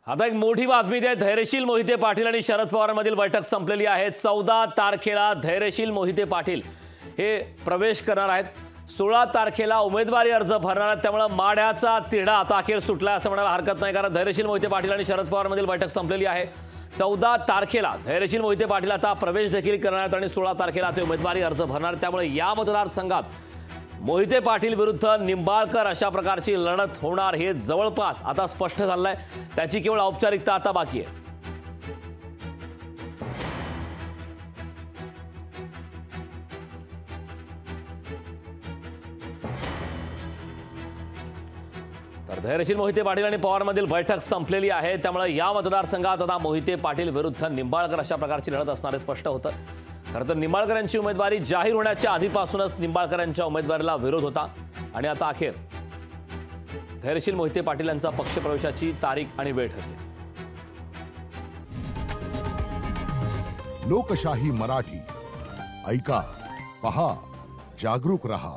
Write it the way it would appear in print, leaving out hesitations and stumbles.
आता एक मोठी बातमी आहे। धैर्यशील मोहिते पाटील आणि शरद पवारांमधील बैठक संपलेली आहे। 14 तारखेला धैर्यशील मोहिते पाटील हे प्रवेश करणार आहेत। 16 तारखेला उमेदवारी अर्ज भरणार आहेत। त्यामुळे माढ्याचा तिढा आता अखेर सुटला असं म्हणायला हरकत नाही, कारण धैर्यशील मोहिते पाटील आणि शरद पवारांमधील बैठक संपलेली आहे। 14 तारखेला धैर्यशील मोहिते पाटील आता प्रवेश देखील करणार आहेत आणि 16 तारखेला ते उमेदवारी अर्ज भरणार। त्यामुळे या मतदारसंघात मोहिते पाटील विरुद्ध निंबाळकर अशा प्रकारची लढत होणार हे जवळपास आता स्पष्ट झालंय। त्याची केवळ औपचारिकता आता बाकी आहे। तर धैर्यशील मोहिते पाटील आणि पवारमधील बैठक संपलेली आहे। त्यामुळे या मतदारसंघात आता मोहिते पाटील विरुद्ध निंबाळकर अशा प्रकारची लढत असणारे स्पष्ट होतं। खरं तर निंबाळकर यांची उमेदवारी जाहीर होण्याच्या आधीपासूनच निंबाळकर यांच्या उमेदवारीला विरोध होता आणि आता अखेर धैर्यशील मोहिते पाटील यांचा पक्षप्रवेशाची तारीख आणि वेळ ठरली। लोकशाही मराठी ऐका, पहा, जागरूक रहा।